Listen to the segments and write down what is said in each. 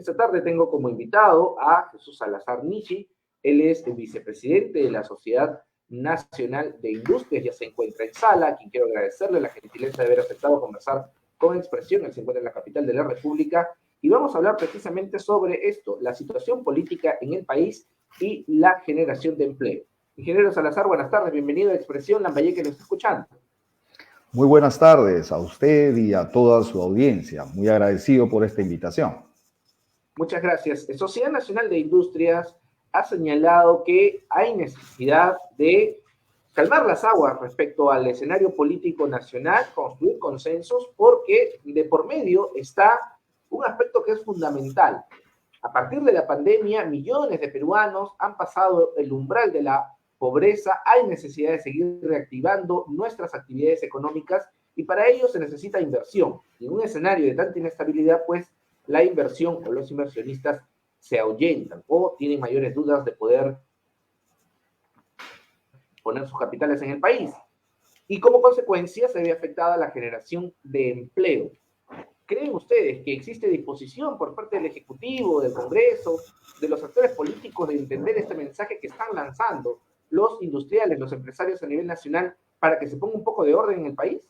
Esta tarde tengo como invitado a Jesús Salazar Nichi. Él es el vicepresidente de la Sociedad Nacional de Industrias, ya se encuentra en sala, a quien quiero agradecerle la gentileza de haber aceptado conversar con Expresión. Él se encuentra en la capital de la República y vamos a hablar precisamente sobre esto, la situación política en el país y la generación de empleo. Ingeniero Salazar, buenas tardes, bienvenido a Expresión, Lambayeque lo está escuchando. Muy buenas tardes a usted y a toda su audiencia. Muy agradecido por esta invitación. Muchas gracias. Sociedad Nacional de Industrias ha señalado que hay necesidad de calmar las aguas respecto al escenario político nacional, construir consensos, porque de por medio está un aspecto que es fundamental. A partir de la pandemia, millones de peruanos han pasado el umbral de la pobreza, hay necesidad de seguir reactivando nuestras actividades económicas y para ello se necesita inversión. Y en un escenario de tanta inestabilidad, pues la inversión o los inversionistas se ahuyentan o tienen mayores dudas de poder poner sus capitales en el país. Y como consecuencia se ve afectada la generación de empleo. ¿Creen ustedes que existe disposición por parte del Ejecutivo, del Congreso, de los actores políticos de entender este mensaje que están lanzando los industriales, los empresarios a nivel nacional para que se ponga un poco de orden en el país?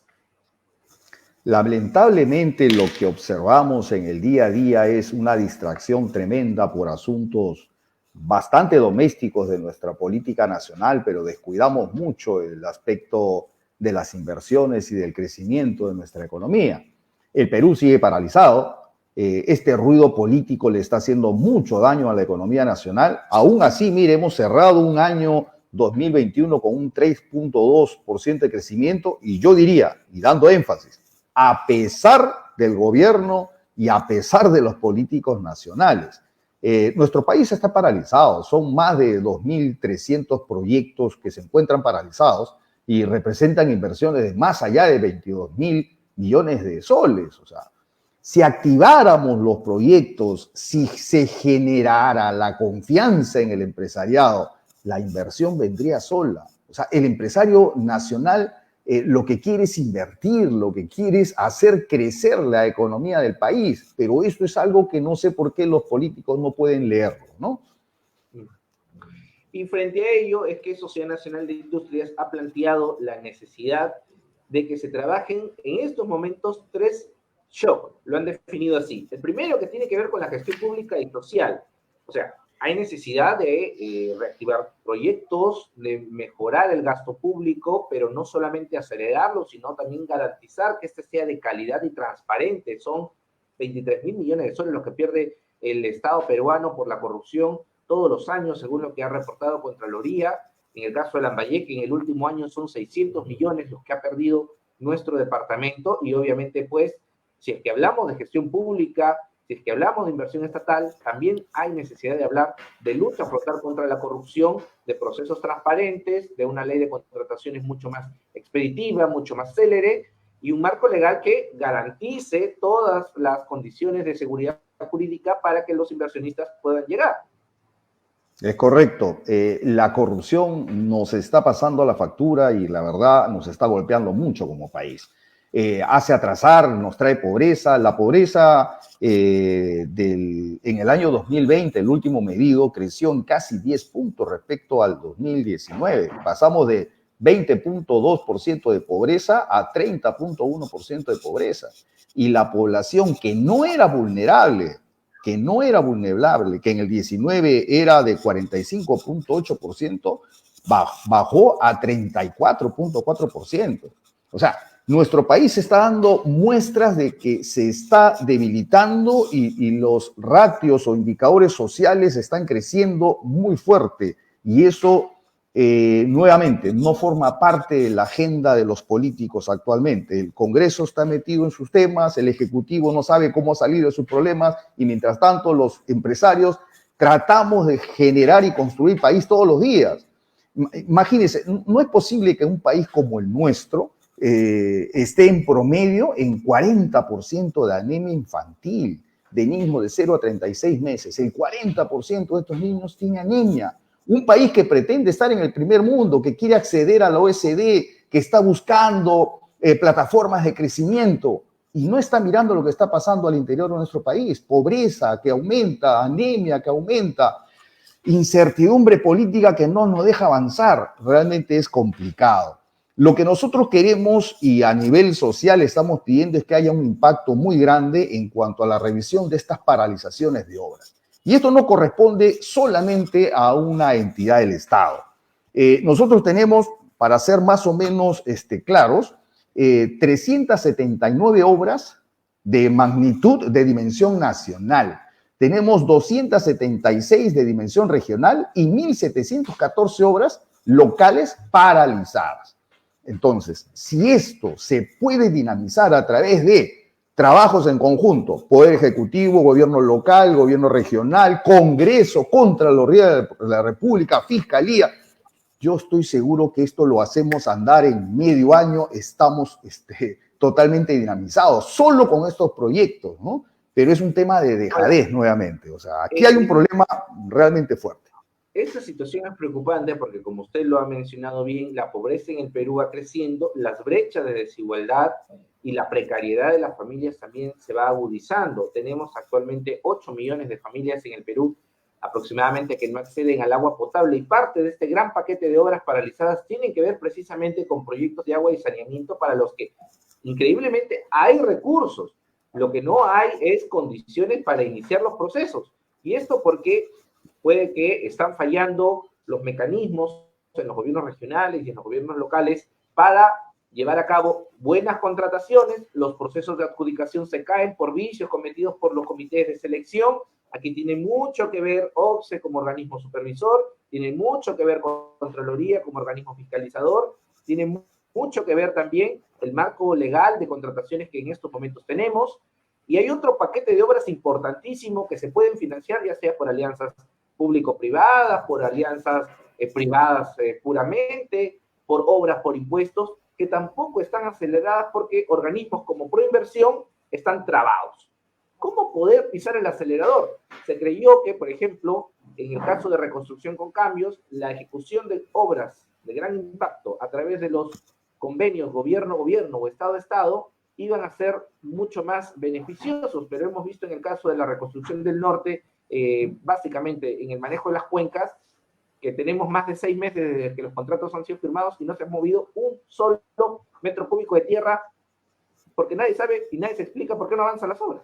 Lamentablemente lo que observamos en el día a día es una distracción tremenda por asuntos bastante domésticos de nuestra política nacional, pero descuidamos mucho el aspecto de las inversiones y del crecimiento de nuestra economía. El Perú sigue paralizado, este ruido político le está haciendo mucho daño a la economía nacional. Aún así, mire, hemos cerrado un año 2021 con un 3.2% de crecimiento y yo diría, y dando énfasis, a pesar del gobierno y a pesar de los políticos nacionales. Nuestro país está paralizado, son más de 2.300 proyectos que se encuentran paralizados y representan inversiones de más allá de 22.000 millones de soles. O sea, si activáramos los proyectos, si se generara la confianza en el empresariado, la inversión vendría sola. O sea, el empresario nacional lo que quiere es invertir, lo que quiere es hacer crecer la economía del país, pero esto es algo que no sé por qué los políticos no pueden leerlo, ¿no? Y frente a ello es que Sociedad Nacional de Industrias ha planteado la necesidad de que se trabajen en estos momentos tres shocks, lo han definido así. El primero que tiene que ver con la gestión pública y social, o sea, hay necesidad de reactivar proyectos, de mejorar el gasto público, pero no solamente acelerarlo, sino también garantizar que este sea de calidad y transparente. Son 23.000 millones de soles los que pierde el Estado peruano por la corrupción todos los años, según lo que ha reportado Contraloría. En el caso de Lambayeque, en el último año son 600 millones los que ha perdido nuestro departamento y obviamente, pues, si es que hablamos de gestión pública, si es que hablamos de inversión estatal, también hay necesidad de hablar de lucha frontal contra la corrupción, de procesos transparentes, de una ley de contrataciones mucho más expeditiva, mucho más célere, y un marco legal que garantice todas las condiciones de seguridad jurídica para que los inversionistas puedan llegar. Es correcto. La corrupción nos está pasando la factura y la verdad nos está golpeando mucho como país. Hace atrasar, nos trae pobreza. La pobreza en el año 2020, el último medido, creció en casi 10 puntos respecto al 2019. Pasamos de 20.2% de pobreza a 30.1% de pobreza. Y la población que no era vulnerable, que en el 19 era de 45.8%, bajó a 34.4%. O sea, nuestro país está dando muestras de que se está debilitando y los ratios o indicadores sociales están creciendo muy fuerte. Y eso, nuevamente, no forma parte de la agenda de los políticos actualmente. El Congreso está metido en sus temas, el Ejecutivo no sabe cómo salir de sus problemas y mientras tanto los empresarios tratamos de generar y construir país todos los días. Imagínense, no es posible que un país como el nuestro esté en promedio en 40% de anemia infantil, de niños de 0 a 36 meses. El 40% de estos niños tiene anemia. Un país que pretende estar en el primer mundo, que quiere acceder a la OECD, que está buscando plataformas de crecimiento y no está mirando lo que está pasando al interior de nuestro país. Pobreza que aumenta, anemia que aumenta, incertidumbre política que no nos deja avanzar. Realmente es complicado. Lo que nosotros queremos y a nivel social estamos pidiendo es que haya un impacto muy grande en cuanto a la revisión de estas paralizaciones de obras. Y esto no corresponde solamente a una entidad del Estado. Nosotros tenemos, para ser más o menos claros, 379 obras de magnitud de dimensión nacional. Tenemos 276 de dimensión regional y 1.714 obras locales paralizadas. Entonces, si esto se puede dinamizar a través de trabajos en conjunto, Poder Ejecutivo, Gobierno local, Gobierno regional, Congreso, Contraloría de la República, Fiscalía, yo estoy seguro que esto lo hacemos andar en medio año, estamos totalmente dinamizados, solo con estos proyectos, ¿no? Pero es un tema de dejadez nuevamente, o sea, aquí hay un problema realmente fuerte. Esta situación es preocupante porque, como usted lo ha mencionado bien, la pobreza en el Perú va creciendo, las brechas de desigualdad y la precariedad de las familias también se va agudizando. Tenemos actualmente 8 millones de familias en el Perú aproximadamente que no acceden al agua potable y parte de este gran paquete de obras paralizadas tienen que ver precisamente con proyectos de agua y saneamiento para los que increíblemente hay recursos. Lo que no hay es condiciones para iniciar los procesos. Y esto porque puede que están fallando los mecanismos en los gobiernos regionales y en los gobiernos locales para llevar a cabo buenas contrataciones, los procesos de adjudicación se caen por vicios cometidos por los comités de selección. Aquí tiene mucho que ver OCSE como organismo supervisor, tiene mucho que ver Contraloría como organismo fiscalizador, tiene mucho que ver también el marco legal de contrataciones que en estos momentos tenemos, y hay otro paquete de obras importantísimo que se pueden financiar ya sea por alianzas público-privadas, por alianzas privadas puramente, por obras por impuestos, que tampoco están aceleradas porque organismos como Proinversión están trabados. ¿Cómo poder pisar el acelerador? Se creyó que, por ejemplo, en el caso de Reconstrucción con Cambios, la ejecución de obras de gran impacto a través de los convenios gobierno-gobierno o Estado-Estado iban a ser mucho más beneficiosos, pero hemos visto en el caso de la reconstrucción del norte, básicamente en el manejo de las cuencas, que tenemos más de 6 meses desde que los contratos han sido firmados y no se ha movido un solo metro cúbico de tierra porque nadie sabe y nadie se explica por qué no avanzan las obras.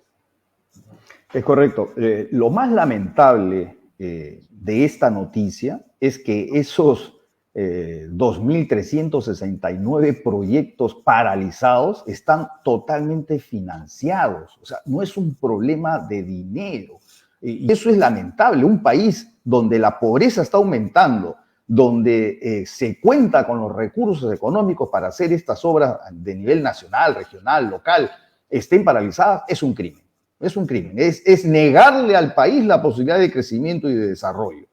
Es correcto. Lo más lamentable de esta noticia es que esos 2.369 proyectos paralizados están totalmente financiados. O sea, no es un problema de dinero. Y eso es lamentable. Un país donde la pobreza está aumentando, donde se cuenta con los recursos económicos para hacer estas obras de nivel nacional, regional, local, estén paralizadas, es un crimen. Es un crimen. Es negarle al país la posibilidad de crecimiento y de desarrollo.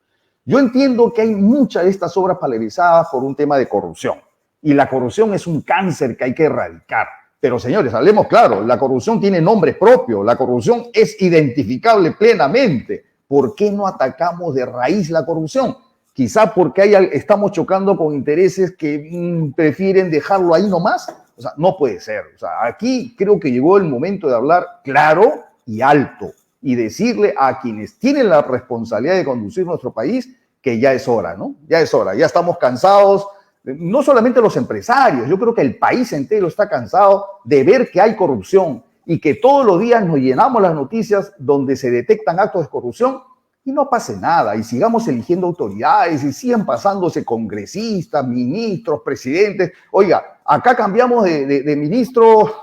Yo entiendo que hay muchas de estas obras paralizadas por un tema de corrupción. Y la corrupción es un cáncer que hay que erradicar. Pero, señores, hablemos claro, la corrupción tiene nombre propio, la corrupción es identificable plenamente. ¿Por qué no atacamos de raíz la corrupción? Quizá porque estamos chocando con intereses que prefieren dejarlo ahí nomás. O sea, no puede ser. O sea, aquí creo que llegó el momento de hablar claro y alto y decirle a quienes tienen la responsabilidad de conducir nuestro país que ya es hora, ¿no? Ya es hora, ya estamos cansados. No solamente los empresarios, yo creo que el país entero está cansado de ver que hay corrupción y que todos los días nos llenamos las noticias donde se detectan actos de corrupción y no pase nada y sigamos eligiendo autoridades y sigan pasándose congresistas, ministros, presidentes. Oiga, acá cambiamos de ministro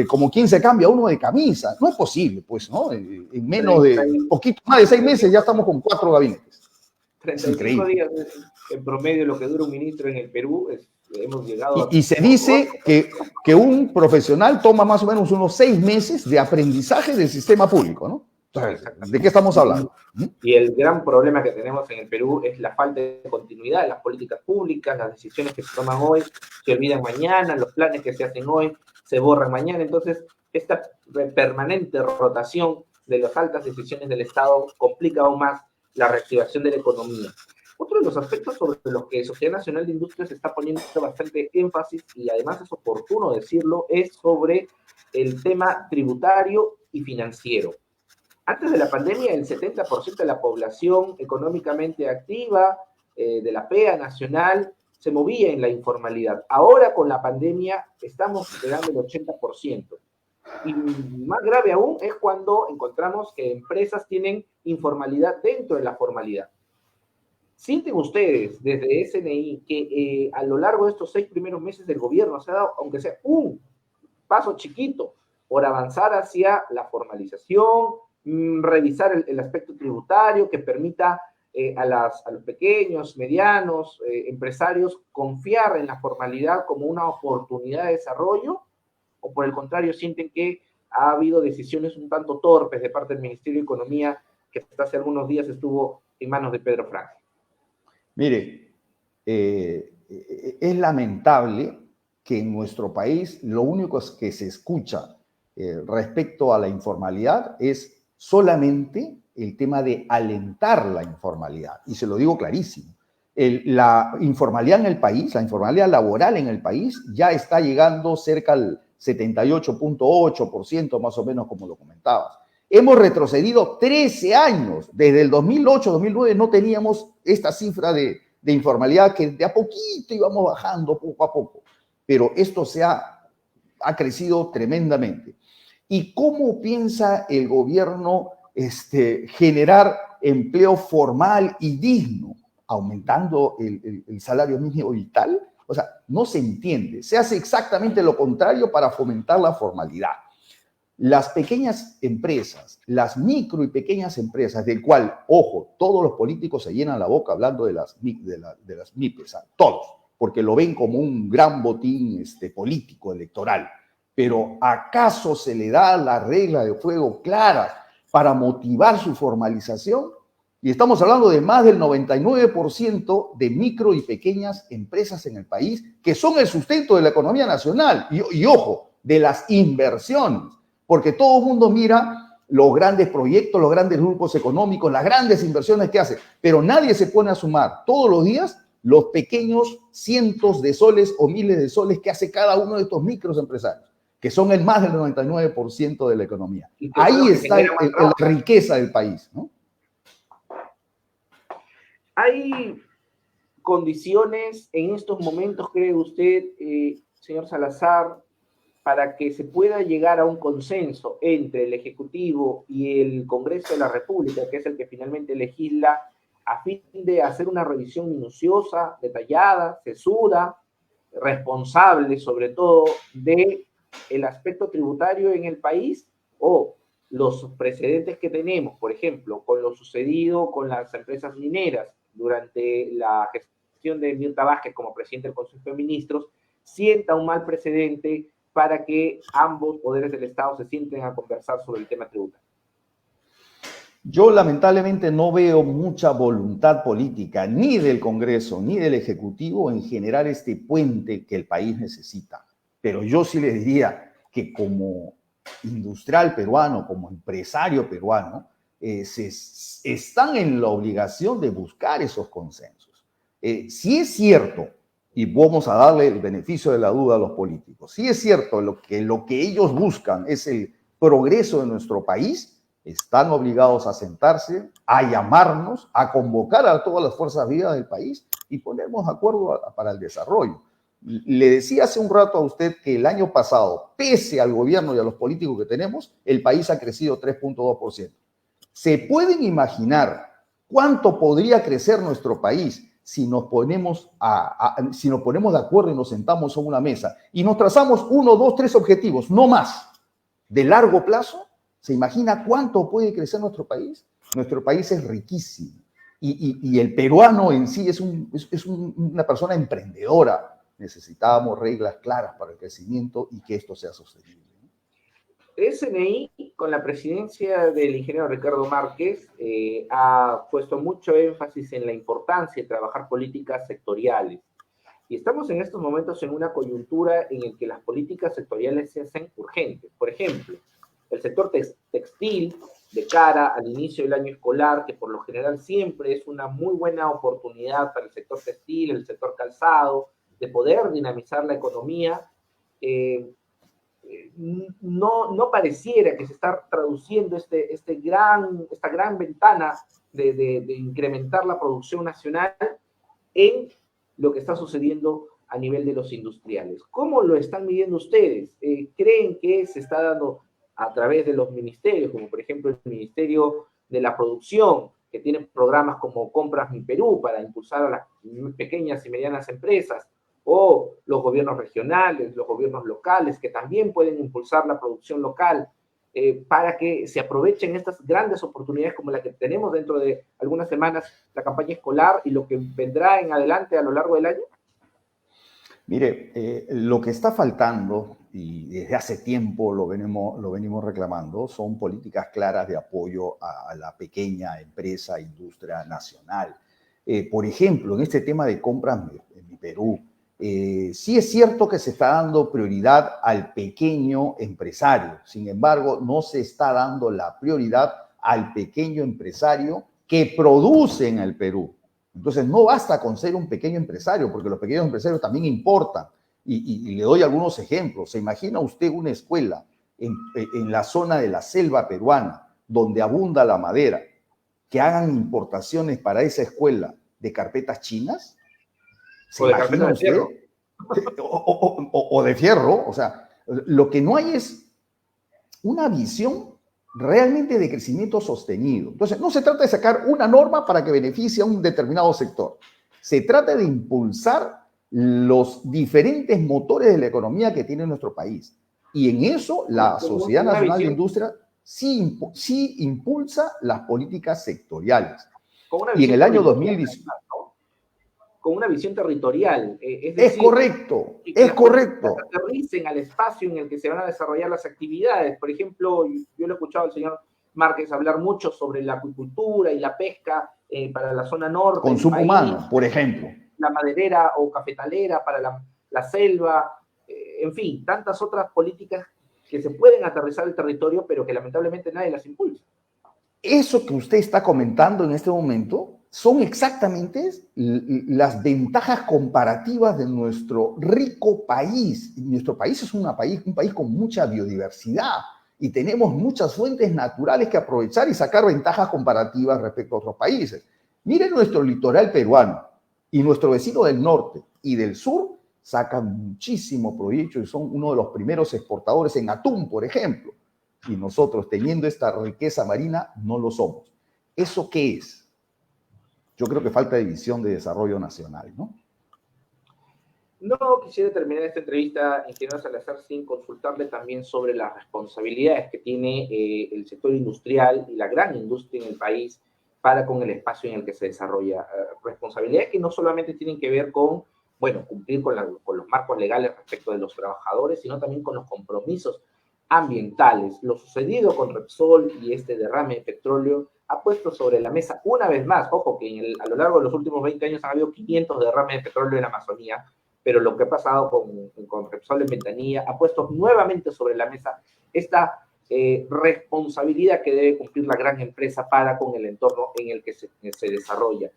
como quien se cambia uno de camisa. No es posible, pues, ¿no? En menos de poquito más de 6 meses ya estamos con 4 gabinetes. 35 días en promedio lo que dura un ministro en el Perú. Hemos llegado y se dice que un profesional toma más o menos unos 6 meses de aprendizaje del sistema público, ¿no? Entonces, ¿de qué estamos hablando? Y el gran problema que tenemos en el Perú es la falta de continuidad de las políticas públicas, las decisiones que se toman hoy se olvidan mañana, los planes que se hacen hoy se borran mañana. Entonces, esta permanente rotación de las altas decisiones del Estado complica aún más la reactivación de la economía. Otro de los aspectos sobre los que Sociedad Nacional de Industrias está poniendo bastante énfasis, y además es oportuno decirlo, es sobre el tema tributario y financiero. Antes de la pandemia, el 70% de la población económicamente activa de la PEA nacional se movía en la informalidad. Ahora, con la pandemia, estamos superando el 80%. Y más grave aún es cuando encontramos que empresas tienen informalidad dentro de la formalidad. ¿Sienten ustedes desde SNI que a lo largo de estos 6 primeros meses del gobierno se ha dado, aunque sea un paso chiquito, por avanzar hacia la formalización, revisar el aspecto tributario que permita a los pequeños, medianos, empresarios confiar en la formalidad como una oportunidad de desarrollo? ¿O por el contrario sienten que ha habido decisiones un tanto torpes de parte del Ministerio de Economía que hasta hace algunos días estuvo en manos de Pedro Franque? Mire, es lamentable que en nuestro país lo único que se escucha respecto a la informalidad es solamente el tema de alentar la informalidad. Y se lo digo clarísimo. La informalidad en el país, la informalidad laboral en el país ya está llegando cerca al 78.8%, más o menos como lo comentabas. Hemos retrocedido 13 años. Desde el 2008-2009 no teníamos esta cifra de informalidad que de a poquito íbamos bajando poco a poco. Pero esto ha crecido tremendamente. ¿Y cómo piensa el gobierno generar empleo formal y digno? ¿Aumentando el salario mínimo vital? O sea, no se entiende. Se hace exactamente lo contrario para fomentar la formalidad. Las pequeñas empresas, las micro y pequeñas empresas, del cual, ojo, todos los políticos se llenan la boca hablando de las MIPES, todos, porque lo ven como un gran botín político, electoral. Pero ¿acaso se le da la regla de juego clara para motivar su formalización? Y estamos hablando de más del 99% de micro y pequeñas empresas en el país que son el sustento de la economía nacional. Y ojo, de las inversiones. Porque todo el mundo mira los grandes proyectos, los grandes grupos económicos, las grandes inversiones que hacen, pero nadie se pone a sumar todos los días los pequeños cientos de soles o miles de soles que hace cada uno de estos microempresarios, que son el más del 99% de la economía. Ahí está la riqueza del país, ¿no? ¿Hay condiciones en estos momentos, cree usted, señor Salazar, para que se pueda llegar a un consenso entre el Ejecutivo y el Congreso de la República, que es el que finalmente legisla, a fin de hacer una revisión minuciosa, detallada, sesuda, responsable sobre todo del aspecto tributario en el país o los precedentes que tenemos, por ejemplo, con lo sucedido con las empresas mineras durante la gestión de Mirta Vázquez como presidente del Consejo de Ministros, sienta un mal precedente para que ambos poderes del Estado se sienten a conversar sobre el tema tributario? Yo lamentablemente no veo mucha voluntad política ni del Congreso ni del Ejecutivo en generar este puente que el país necesita. Pero yo sí les diría que como industrial peruano, como empresario peruano, están en la obligación de buscar esos consensos. Si es cierto, y vamos a darle el beneficio de la duda a los políticos, si es cierto lo que ellos buscan es el progreso de nuestro país, están obligados a sentarse, a llamarnos, a convocar a todas las fuerzas vivas del país y ponernos de acuerdo para el desarrollo. Le decía hace un rato a usted que el año pasado, pese al gobierno y a los políticos que tenemos, el país ha crecido 3.2%. ¿Se pueden imaginar cuánto podría crecer nuestro país si nos ponemos de acuerdo y nos sentamos a una mesa y nos trazamos 1, 2, 3 objetivos, no más, de largo plazo? ¿Se imagina cuánto puede crecer nuestro país? Nuestro país es riquísimo y el peruano en sí es una persona emprendedora. Necesitábamos reglas claras para el crecimiento y que esto sea sostenible. SNI, con la presidencia del ingeniero Ricardo Márquez, ha puesto mucho énfasis en la importancia de trabajar políticas sectoriales. Y estamos en estos momentos en una coyuntura en la que las políticas sectoriales se hacen urgentes. Por ejemplo, el sector textil, de cara al inicio del año escolar, que por lo general siempre es una muy buena oportunidad para el sector textil, el sector calzado, de poder dinamizar la economía, no pareciera que se está traduciendo esta gran ventana de incrementar la producción nacional en lo que está sucediendo a nivel de los industriales. ¿Cómo lo están midiendo ustedes? ¿Creen que se está dando a través de los ministerios, como por ejemplo el Ministerio de la Producción, que tiene programas como Compras Mi Perú para impulsar a las pequeñas y medianas empresas, o los gobiernos regionales, los gobiernos locales, que también pueden impulsar la producción local, para que se aprovechen estas grandes oportunidades como la que tenemos dentro de algunas semanas, la campaña escolar y lo que vendrá en adelante a lo largo del año? Mire, lo que está faltando, y desde hace tiempo lo venimos reclamando, son políticas claras de apoyo a la pequeña empresa, industria nacional. Por ejemplo, en este tema de compras en mi Perú, sí es cierto que se está dando prioridad al pequeño empresario. Sin embargo, no se está dando la prioridad al pequeño empresario que produce en el Perú. Entonces, no basta con ser un pequeño empresario, porque los pequeños empresarios también importan. Y le doy algunos ejemplos. ¿Se imagina usted una escuela en la zona de la selva peruana, donde abunda la madera, que hagan importaciones para esa escuela de carpetas chinas? ¿Se imagina usted? O de fierro. O sea, lo que no hay es una visión realmente de crecimiento sostenido. Entonces, no se trata de sacar una norma para que beneficie a un determinado sector. Se trata de impulsar los diferentes motores de la economía que tiene nuestro país. Y en eso la Sociedad Nacional de Industria sí impulsa las políticas sectoriales. Y en el año 2010... con una visión territorial. Es decir, es correcto, es correcto. Que aterricen al espacio en el que se van a desarrollar las actividades. Por ejemplo, yo lo he escuchado al señor Márquez hablar mucho sobre la acuicultura y la pesca para la zona norte. Consumo humano, por ejemplo. La maderera o cafetalera para la selva. En fin, tantas otras políticas que se pueden aterrizar al territorio, pero que lamentablemente nadie las impulsa. Eso que usted está comentando en este momento son exactamente las ventajas comparativas de nuestro rico país. Nuestro país es un país con mucha biodiversidad y tenemos muchas fuentes naturales que aprovechar y sacar ventajas comparativas respecto a otros países. Miren nuestro litoral peruano y nuestro vecino del norte y del sur sacan muchísimo provecho y son uno de los primeros exportadores en atún, por ejemplo. Y nosotros, teniendo esta riqueza marina, no lo somos. ¿Eso qué es? Yo creo que falta de visión de desarrollo nacional, ¿no? No quisiera terminar esta entrevista, ingeniero Salazar, sin consultarle también sobre las responsabilidades que tiene el sector industrial y la gran industria en el país para con el espacio en el que se desarrolla. Responsabilidades que no solamente tienen que ver con, bueno, cumplir con los marcos legales respecto de los trabajadores, sino también con los compromisos ambientales. Lo sucedido con Repsol y este derrame de petróleo ha puesto sobre la mesa una vez más, ojo que a lo largo de los últimos 20 años ha habido 500 derrames de petróleo en la Amazonía, pero lo que ha pasado con Repsol en Ventanilla ha puesto nuevamente sobre la mesa esta responsabilidad que debe cumplir la gran empresa para con el entorno en el que se desarrolla.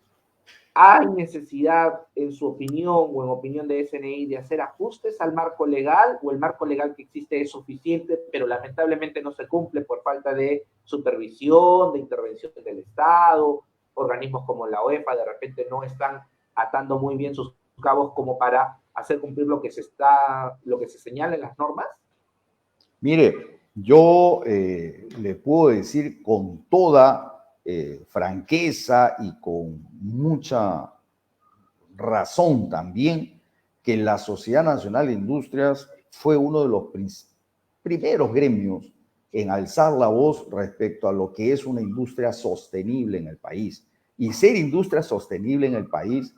¿Hay necesidad, en su opinión o en opinión de SNI, de hacer ajustes al marco legal, o el marco legal que existe es suficiente, pero lamentablemente no se cumple por falta de supervisión, de intervención del Estado? Organismos como la OEPA de repente no están atando muy bien sus cabos como para hacer cumplir lo que se señala en las normas. Mire, yo le puedo decir con toda franqueza y con mucha razón también que la Sociedad Nacional de Industrias fue uno de los primeros gremios en alzar la voz respecto a lo que es una industria sostenible en el país. Y ser industria sostenible en el país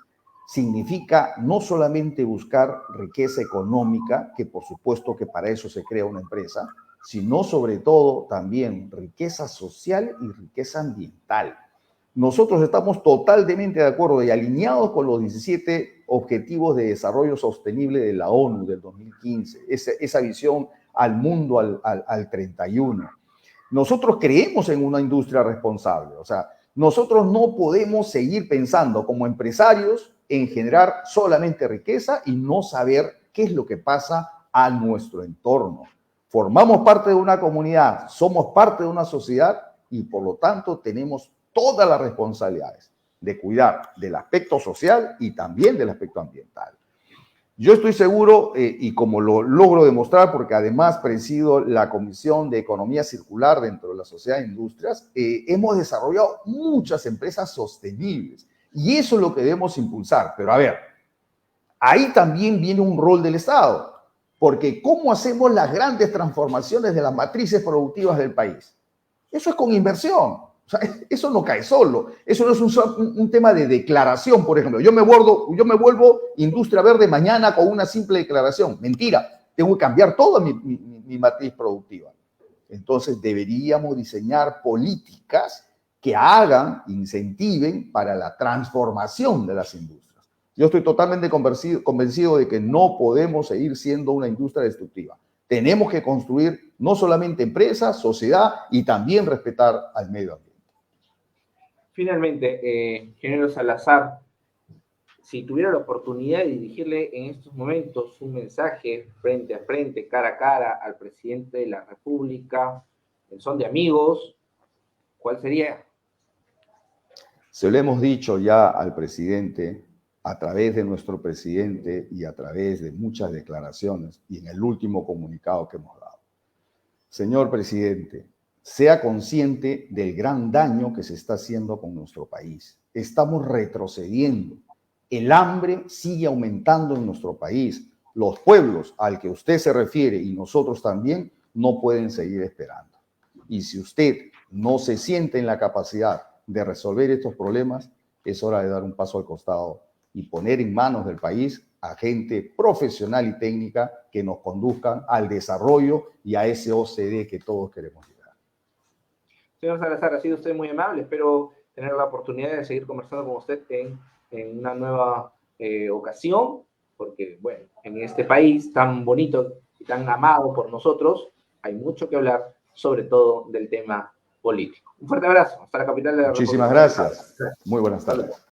significa no solamente buscar riqueza económica, que por supuesto que para eso se crea una empresa, sino sobre todo también riqueza social y riqueza ambiental. Nosotros estamos totalmente de acuerdo y alineados con los 17 Objetivos de Desarrollo Sostenible de la ONU del 2015, esa visión al mundo al 31. Nosotros creemos en una industria responsable, o sea, nosotros no podemos seguir pensando como empresarios en generar solamente riqueza y no saber qué es lo que pasa a nuestro entorno. formamos parte de una comunidad, somos parte de una sociedad y por lo tanto tenemos todas las responsabilidades de cuidar del aspecto social y también del aspecto ambiental. Yo estoy seguro, y como lo logro demostrar, porque además presido la Comisión de Economía Circular dentro de la Sociedad de Industrias, hemos desarrollado muchas empresas sostenibles y eso es lo que debemos impulsar. Pero a ver, ahí también viene un rol del Estado, porque ¿cómo hacemos las grandes transformaciones de las matrices productivas del país? Eso es con inversión. O sea, eso no cae solo. Eso no es un tema de declaración, por ejemplo. Yo me vuelvo industria verde mañana con una simple declaración. Mentira. Tengo que cambiar toda mi matriz productiva. Entonces, deberíamos diseñar políticas que hagan, incentiven para la transformación de las industrias. Yo estoy totalmente convencido de que no podemos seguir siendo una industria destructiva. Tenemos que construir no solamente empresas, sociedad y también respetar al medio ambiente. Finalmente, ingeniero Salazar, si tuviera la oportunidad de dirigirle en estos momentos un mensaje frente a frente, cara a cara, al presidente de la República, en son de amigos, ¿cuál sería? Se lo hemos dicho ya al presidente a través de nuestro presidente y a través de muchas declaraciones y en el último comunicado que hemos dado. Señor presidente, sea consciente del gran daño que se está haciendo con nuestro país. Estamos retrocediendo. El hambre sigue aumentando en nuestro país. Los pueblos al que usted se refiere y nosotros también no pueden seguir esperando. Y si usted no se siente en la capacidad de resolver estos problemas, es hora de dar un paso al costado y poner en manos del país a gente profesional y técnica que nos conduzcan al desarrollo y a ese OCDE que todos queremos llegar. Señor Salazar, ha sido usted muy amable. Espero tener la oportunidad de seguir conversando con usted en una nueva ocasión, porque, bueno, en este país tan bonito y tan amado por nosotros, hay mucho que hablar, sobre todo del tema político. Un fuerte abrazo. Hasta la capital de la República. Muchísimas gracias. Muy buenas tardes.